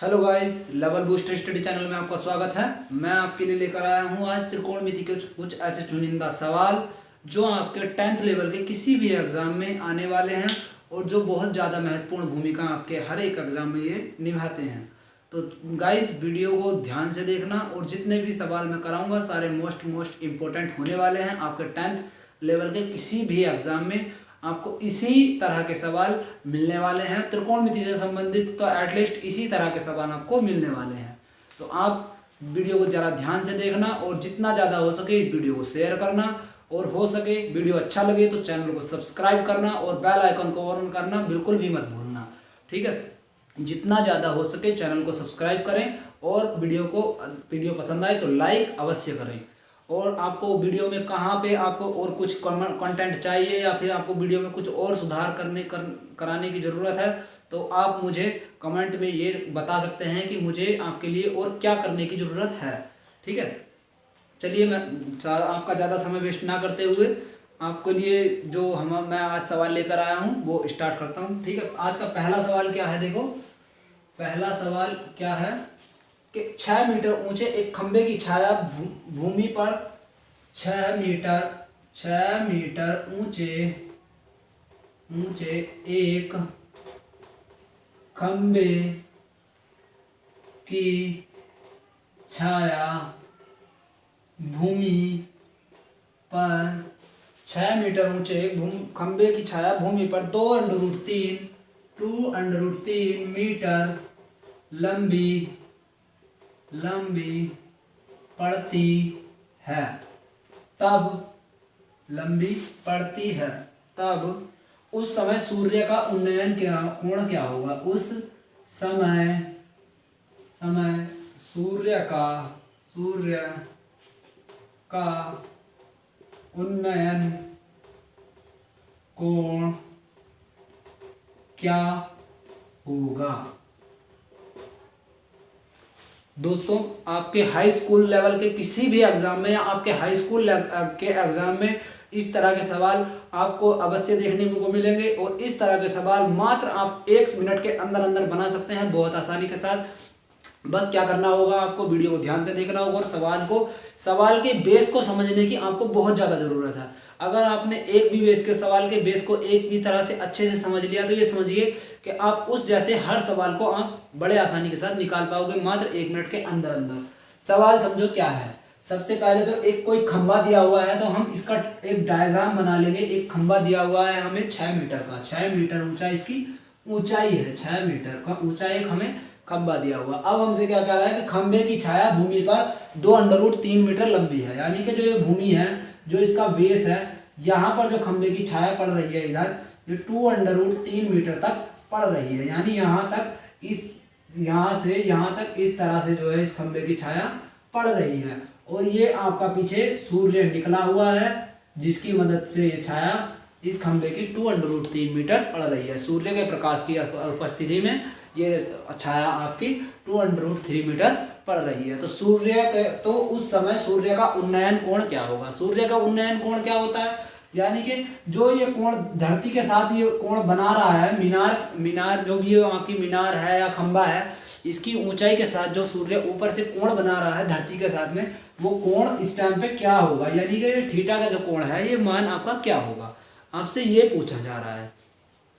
Hello guys, level booster study channel में आपका स्वागत है। मैं आपके लिए लेकर आया हूं आज त्रिकोणमिति के कुछ ऐसे चुनिंदा सवाल जो आपके 10th लेवल के किसी भी एग्जाम में आने वाले हैं और जो बहुत ज़्यादा महत्वपूर्ण भूमिका आपके हर एक एग्जाम में ये निभाते हैं। तो गाइस, वीडियो को ध्यान से देखना और जितने भी सवाल मैं कराऊंगा सारे मोस्ट इम्पोर्टेंट होने वाले हैं। आपके 10th लेवल के किसी भी एग्जाम में आपको इसी तरह के सवाल मिलने वाले हैं। त्रिकोणमिति से संबंधित तो एटलीस्ट इसी तरह के सवाल आपको मिलने वाले हैं। तो आप वीडियो को ज़रा ध्यान से देखना और जितना ज़्यादा हो सके इस वीडियो को शेयर करना, और हो सके वीडियो अच्छा लगे तो चैनल को सब्सक्राइब करना और बेल आइकन को ऑन करना बिल्कुल भी मत भूलना। ठीक है, जितना ज़्यादा हो सके चैनल को सब्सक्राइब करें और वीडियो पसंद आए तो लाइक अवश्य करें। और आपको वीडियो में कहाँ पे आपको और कुछ कंटेंट चाहिए या फिर आपको वीडियो में कुछ और सुधार कराने की ज़रूरत है तो आप मुझे कमेंट में ये बता सकते हैं कि मुझे आपके लिए और क्या करने की ज़रूरत है। ठीक है, चलिए मैं आपका ज़्यादा समय वेस्ट ना करते हुए आपके लिए जो मैं आज सवाल लेकर आया हूँ वो स्टार्ट करता हूँ। ठीक है, आज का पहला सवाल क्या है, देखो पहला सवाल क्या है कि 6 मीटर ऊंचे एक खंबे की छाया भूमि पर 6 मीटर ऊंचे एक खंबे की छाया भूमि पर 6 मीटर ऊंचे एक खंबे की छाया भूमि पर 2√3 मीटर लंबी पड़ती है। तब उस समय सूर्य का उन्नयन कोण क्या होगा? उस समय सूर्य का उन्नयन कोण क्या होगा? दोस्तों, आपके हाई स्कूल लेवल के किसी भी एग्जाम में या आपके हाई स्कूल के एग्जाम में इस तरह के सवाल आपको अवश्य देखने को मिलेंगे और इस तरह के सवाल मात्र आप 1 मिनट के अंदर बना सकते हैं बहुत आसानी के साथ। बस क्या करना होगा, आपको वीडियो को ध्यान से देखना होगा और सवाल के बेस को समझने की आपको बहुत ज़्यादा ज़रूरत है। अगर आपने एक भी सवाल के बेस को एक भी तरह से अच्छे से समझ लिया तो ये समझिए कि आप उस जैसे हर सवाल को आप बड़े आसानी के साथ निकाल पाओगे मात्र 1 मिनट के अंदर। सवाल समझो क्या है। सबसे पहले तो एक कोई खंबा दिया हुआ है तो हम इसका एक डायग्राम बना लेंगे। एक खंबा दिया हुआ है हमें 6 मीटर का, 6 मीटर ऊंचा इसकी ऊंचाई है, 6 मीटर का ऊंचा एक हमें खंबा दिया हुआ। अब हमसे क्या कह रहा है कि खंबे की छाया भूमि पर 2√3 मीटर लंबी है, यानी कि जो ये भूमि है, जो इसका बेस है, यहाँ पर जो खंबे की छाया पड़ रही है इधर ये 2√3 मीटर तक पड़ रही है। यानी यहाँ से यहाँ तक इस तरह से जो है इस खंबे की छाया पड़ रही है। और ये आपका पीछे सूर्य निकला हुआ है जिसकी मदद से ये छाया इस खंबे की 2√3 मीटर पड़ रही है। सूर्य के प्रकाश की उपस्थिति में ये छाया आपकी 2√3 मीटर पड़ रही है। तो उस समय सूर्य का उन्नयन कोण क्या होगा? सूर्य का उन्नयन कोण क्या होता है? यानी कि जो ये कोण धरती के साथ ये कोण बना रहा है, मीनार जो भी आपकी मीनार है या खंबा है, इसकी ऊंचाई के साथ जो सूर्य ऊपर से कोण बना रहा है धरती के साथ में, वो कोण इस टाइम पे क्या होगा? यानी कि ये थीटा का जो कोण है ये मान आपका क्या होगा? आपसे ये पूछा जा रहा है।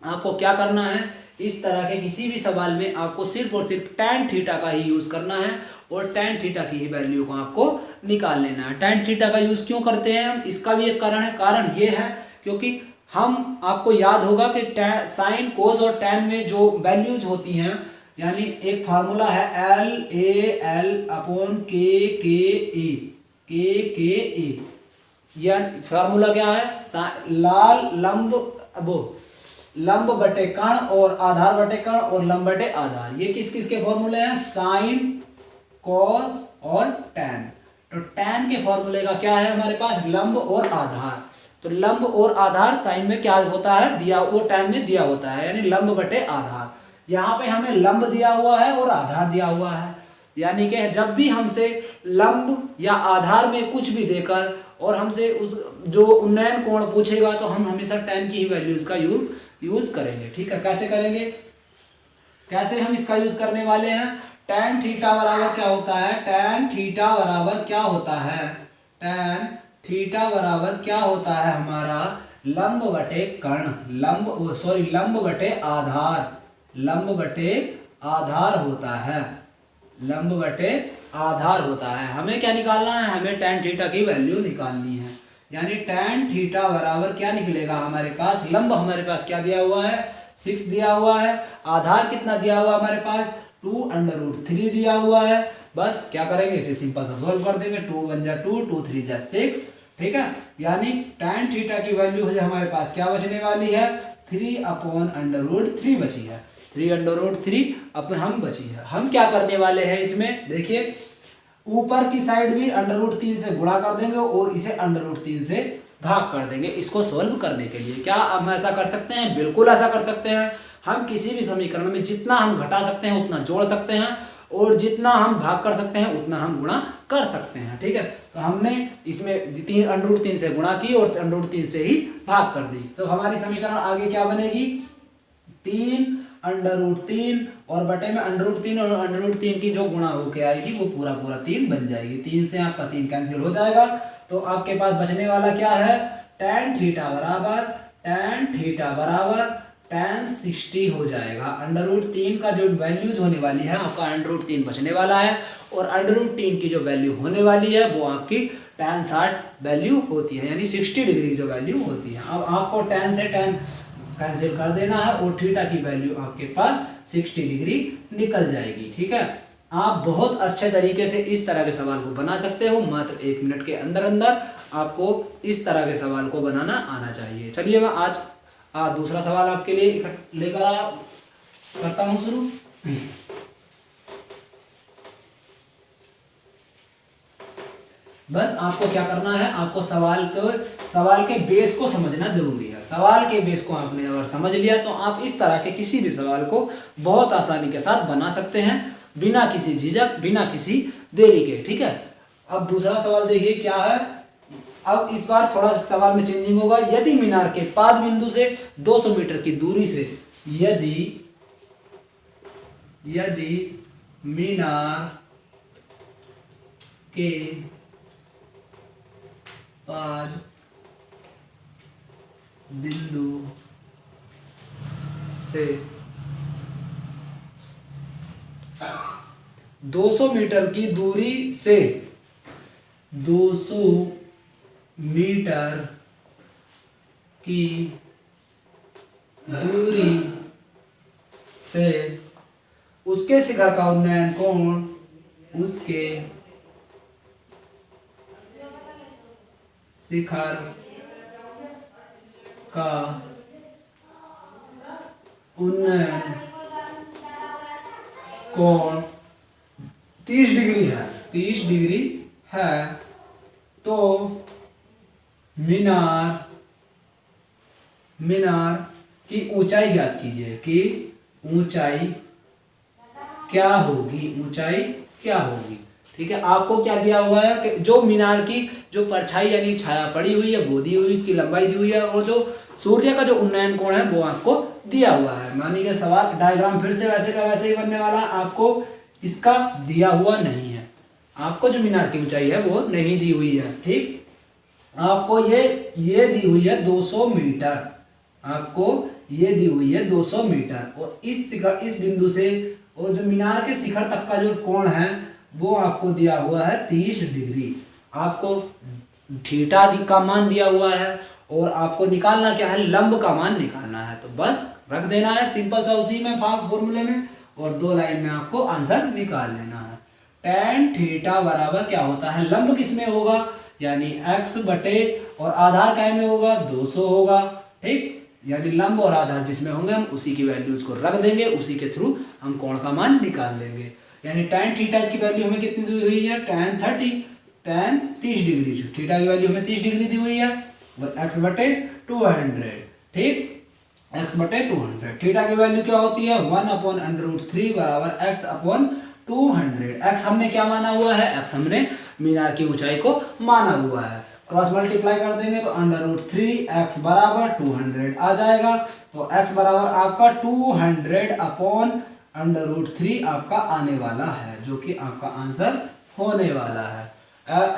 आपको क्या करना है, इस तरह के किसी भी सवाल में आपको सिर्फ और सिर्फ tan थीटा का ही यूज़ करना है और tan थीटा की ही वैल्यू को आपको निकाल लेना है। tan थीटा का यूज़ क्यों करते हैं हम? इसका भी एक कारण है। कारण ये है क्योंकि हम, आपको याद होगा कि साइन, कोस और tan में जो वैल्यूज होती हैं, यानी एक फार्मूला है LAL/KKA। यह फार्मूला क्या है? लंब बटे कण और आधार बटे कण और लंब बटे आधार। ये किस के फॉर्मूले हैं? साइन, कॉस और टैन। तो टैन के फॉर्मूले का क्या है हमारे पास? लंब और आधार। तो लंब और आधार साइन में क्या होता है? वो टैन में दिया होता है, यानी लंब बटे आधार। यहाँ पे हमें लंब दिया हुआ है और आधार दिया हुआ है, यानी कि जब भी हमसे लंब या आधार में कुछ भी देकर और हमसे उस जो उन्नयन कोण पूछेगा तो हम हमेशा tan की ही वैल्यूज का यूज करेंगे। ठीक है, कैसे करेंगे? कैसे हम इसका यूज करने वाले हैं? tan थीटा बराबर क्या होता है, tan थीटा बराबर क्या होता है, tan थीटा बराबर क्या होता है हमारा लंब बटे कर्ण, लंब बटे आधार, लंब बटे आधार होता है, लंब बटे आधार होता है। हमें क्या निकालना है, हमें tan थीटा की वैल्यू निकालनी है। यानी tan थीटा बराबर क्या निकलेगा हमारे पास, लंब हमारे पास क्या दिया हुआ है 6 दिया हुआ है, आधार कितना दिया हुआ हमारे पास 2√3 दिया हुआ है। बस क्या करेंगे, इसे सिंपल सा सोल्व कर देंगे, 2 1 जा 2, 2 3 जा 6, ठीक है। यानी tan थीटा की वैल्यू हमारे पास क्या बचने वाली है 3/√3 बची है, 3/√3 अब हम बची है। हम क्या करने वाले हैं इसमें देखिए, ऊपर की साइड भी √3 से गुणा कर देंगे और इसे √3 से भाग कर देंगे इसको सोल्व करने के लिए। क्या हम ऐसा कर सकते हैं, बिल्कुल ऐसा कर सकते हैं। हम किसी भी समीकरण में जितना हम घटा सकते हैं उतना जोड़ सकते हैं और जितना हम भाग कर सकते हैं उतना हम गुणा कर सकते हैं, ठीक है। तो हमने इसमें 3 से गुणा की और √3 से ही भाग कर दी, तो हमारी समीकरण आगे क्या बनेगी 3√3 और बटे में √3 और √3 की जो गुणा होके आएगी वो पूरा 3 बन जाएगी। 3 से आपका 3 कैंसिल हो जाएगा, तो आपके पास बचने वाला क्या है tan थीटा बराबर tan 60 हो जाएगा। √3 का जो वैल्यूज होने वाली है आपका √3 बचने वाला है और √3 की जो वैल्यू होने वाली है वो आपकी tan 60 वैल्यू होती है, यानी 60 डिग्री जो वैल्यू होती है। अब आपको tan से tan कैंसिल कर देना है और थीटा की वैल्यू आपके पास 60 डिग्री निकल जाएगी, ठीक है। आप बहुत अच्छे तरीके से इस तरह के सवाल को बना सकते हो, मात्र 1 मिनट के अंदर अंदर आपको इस तरह के सवाल को बनाना आना चाहिए। चलिए मैं आज दूसरा सवाल आपके लिए लेकर आया करता हूं शुरू। बस आपको क्या करना है, आपको सवाल के बेस को समझना जरूरी है। सवाल के बेस को आपने अगर समझ लिया तो आप इस तरह के किसी भी सवाल को बहुत आसानी के साथ बना सकते हैं, बिना किसी झिझक, बिना किसी देरी के, ठीक है। अब दूसरा सवाल देखिए क्या है। अब इस बार थोड़ा सवाल में चेंजिंग होगा। यदि मीनार के पाद बिंदु से 200 मीटर की दूरी से यदि मीनार के पाद बिंदु से 200 मीटर की दूरी से 200 मीटर की दूरी से उसके शिखर का उन्नयन कोण उसके शिखर का उन्नयन कोण 30 डिग्री है, 30 डिग्री है, तो मीनार की ऊंचाई ज्ञात कीजिए कि ऊंचाई क्या होगी, ठीक है। आपको क्या दिया हुआ है कि जो मीनार की जो परछाई यानी छाया पड़ी हुई है वो दी हुई, इसकी लंबाई दी हुई है और जो सूर्य का जो उन्नयन कोण है वो आपको दिया हुआ है। मानिए कि सवाल डायग्राम फिर से वैसे का वैसे ही बनने वाला, आपको इसका दिया हुआ नहीं है, आपको जो मीनार की ऊंचाई है वो नहीं दी हुई है, ठीक। आपको ये दी हुई है 200 मीटर, आपको ये दी हुई है 200 मीटर और इस बिंदु से और जो मीनार के शिखर तक का जो कोण है वो आपको दिया हुआ है 30 डिग्री। आपको थीटा का मान दिया हुआ है और आपको निकालना क्या है, लंब का मान निकालना है। तो बस रख देना है सिंपल सा उसी में फॉर्मूले में और 2 लाइन में आपको आंसर निकाल लेना है। tan थीटा बराबर क्या होता है, लंब किस में होगा यानी x बटे और आधार काय में होगा 200 होगा, ठीक। यानी लंब और आधार जिसमें होंगे हम उसी की वैल्यूज को रख देंगे, उसी के थ्रू हम कोण का मान निकाल लेंगे। यानी tan थीटा की वैल्यू हमें कितनी दी हुई है tan 30 डिग्री, थीटा की वैल्यू हमें 30 डिग्री दी हुई है और x बटे 200, ठीक, x बटे 200। थीटा की वैल्यू क्या होती है 1/√3 बराबर x/200। x हमने क्या माना हुआ है, x हमने मीनार की ऊंचाई को माना हुआ है। क्रॉस मल्टीप्लाई कर देंगे तो √3x बराबर 200 आ जाएगा। तो x बराबर आपका 200/√3 √3 आपका आने वाला है, जो कि आपका आंसर होने वाला है।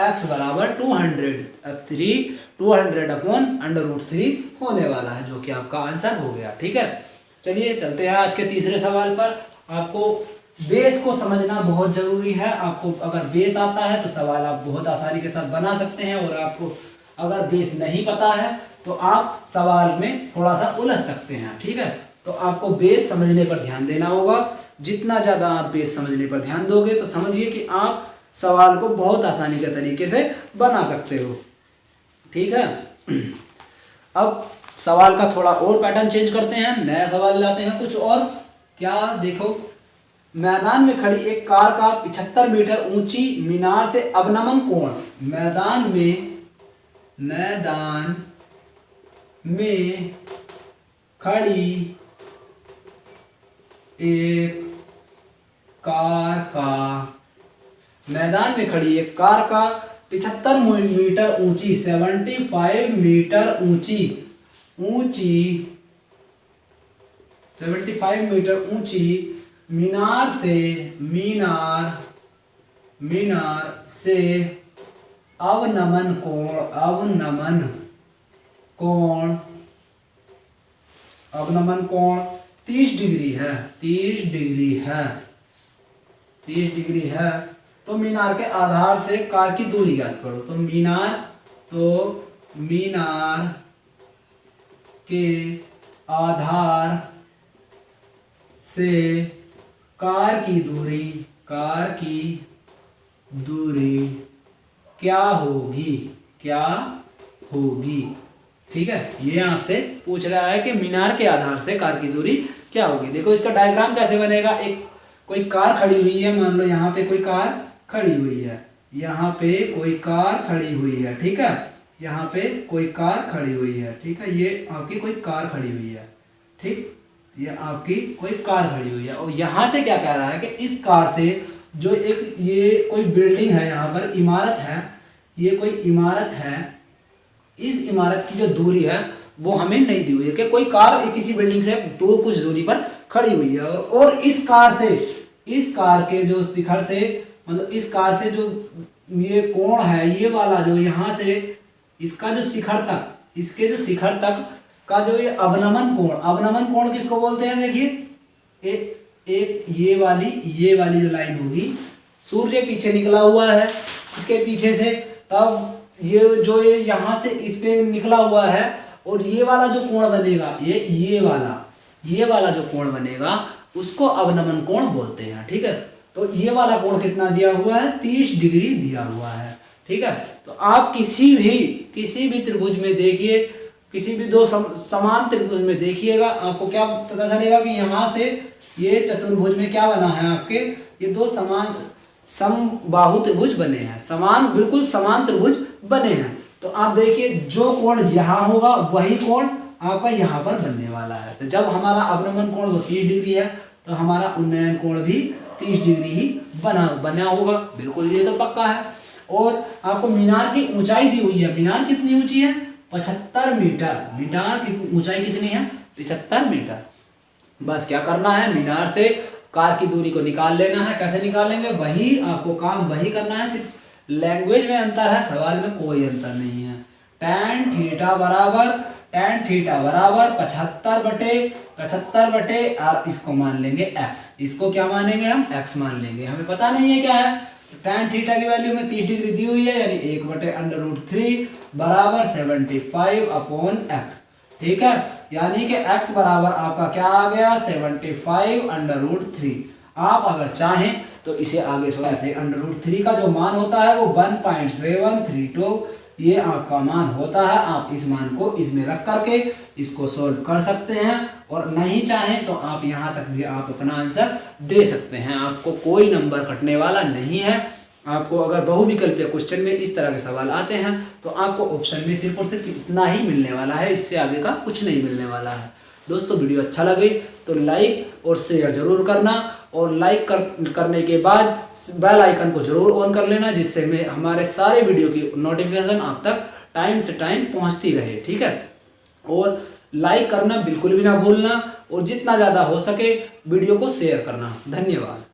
x बराबर 200/√3 होने वाला है, जो कि आपका आंसर हो गया। ठीक है, चलिए चलते हैं आज के तीसरे सवाल पर। आपको बेस को समझना बहुत जरूरी है। आपको अगर बेस आता है तो सवाल आप बहुत आसानी के साथ बना सकते हैं, और आपको अगर बेस नहीं पता है तो आप सवाल में थोड़ा सा उलझ सकते हैं। ठीक है, तो आपको बेस समझने पर ध्यान देना होगा। जितना ज़्यादा आप बेस समझने पर ध्यान दोगे तो समझिए कि आप सवाल को बहुत आसानी के तरीके से बना सकते हो। ठीक है, अब सवाल का थोड़ा और पैटर्न चेंज करते हैं, नया सवाल लाते हैं कुछ और। क्या देखो, मैदान में खड़ी एक कार का 75 मीटर ऊंची मीनार से अवनमन कोण। मैदान में खड़ी एक कार का 75 मीटर ऊंची 75 मीटर ऊंची मीनार से अवनमन कोण 30 डिग्री है। तो मीनार के आधार से कार की दूरी याद करो। तो मीनार के आधार से कार की दूरी क्या होगी। ठीक है, ये आपसे पूछ रहा है कि मीनार के आधार से कार की दूरी क्या होगी। देखो इसका डायग्राम कैसे बनेगा। एक कोई कार खड़ी हुई है, मान लो यहाँ पे कोई कार खड़ी हुई है, यहाँ पे कोई कार खड़ी हुई है। ठीक है, यहाँ पे कोई कार खड़ी हुई है। ठीक है, ये आपकी कोई कार खड़ी हुई है। ठीक, ये आपकी कोई कार खड़ी हुई है, और यहाँ से क्या कह रहा है कि इस कार से जो एक ये कोई बिल्डिंग है, यहाँ पर इमारत है, ये कोई इमारत है, इस इमारत की जो दूरी है वो हमें नहीं दी हुई है कि कोई कार किसी बिल्डिंग से कुछ दूरी पर खड़ी हुई है, और इस कार के जो शिखर से, मतलब इस कार से जो ये कोण है, ये वाला जो यहाँ से इसका जो शिखर तक, इसके जो शिखर तक का जो ये अवनमन कोण किसको बोलते हैं। देखिए एक ये वाली जो लाइन होगी, सूर्य पीछे निकला हुआ है इसके पीछे से, तब ये यहाँ से इस पे निकला हुआ है, और ये वाला जो कोण बनेगा, ये वाला जो कोण बनेगा उसको अवनमन कोण बोलते हैं। ठीक है, तो ये वाला कोण कितना दिया हुआ है, 30 डिग्री दिया हुआ है। ठीक है, तो आप किसी भी त्रिभुज में देखिए, किसी भी दो समान त्रिभुज में देखिएगा, आपको क्या पता चलेगा कि यहाँ से ये चतुर्भुज में क्या बना है, आपके ये दो समबाहु त्रिभुज बने हैं, बिल्कुल समान त्रिभुज बने हैं। तो आप देखिए जो कोण यहाँ होगा वही कोण आपका यहाँ पर बनने वाला है। तो जब हमारा अवनमन कोण वो 30 डिग्री है, तो हमारा उन्नयन कोण भी 30 डिग्री ही बना होगा। बिल्कुल, ये तो पक्का है। और आपको मीनार की ऊंचाई दी हुई है। मीनार कितनी ऊंची है, 75 मीटर। मीनार की ऊंचाई कितनी है, 75 मीटर। बस क्या करना है, मीनार से कार की दूरी को निकाल लेना है। कैसे निकालेंगे, वही आपको काम वही करना है, सिर्फ लैंग्वेज में अंतर है, सवाल में कोई अंतर नहीं है। tan थीटा बराबर 75/75 और इसको मान लेंगे x। इसको क्या मानेंगे हम, x मान लेंगे। हमें पता नहीं है क्या है, तो tan थीटा की वैल्यू में 30 डिग्री दी हुई है, यानी 1/√3 बराबर 75/x। ठीक है, यानी कि x बराबर आपका क्या आ गया, 75/√3। आप अगर चाहें तो इसे आगे ऐसे √3 का जो मान होता है वो 1.732 ये आपका मान होता है। आप इस मान को इसमें रख करके इसको सोल्व कर सकते हैं, और नहीं चाहें तो आप यहाँ तक भी आप अपना आंसर दे सकते हैं। आपको कोई नंबर कटने वाला नहीं है। आपको अगर बहुविकल्पीय क्वेश्चन में इस तरह के सवाल आते हैं तो आपको ऑप्शन में सिर्फ और सिर्फ इतना ही मिलने वाला है, इससे आगे का कुछ नहीं मिलने वाला है। दोस्तों, वीडियो अच्छा लगे तो लाइक और शेयर जरूर करना, और लाइक करने के बाद बेल आइकन को जरूर ऑन कर लेना, जिससे में हमारे सारे वीडियो की नोटिफिकेशन आप तक टाइम से टाइम पहुंचती रहे। ठीक है, और लाइक करना बिल्कुल भी ना भूलना, और जितना ज़्यादा हो सके वीडियो को शेयर करना। धन्यवाद।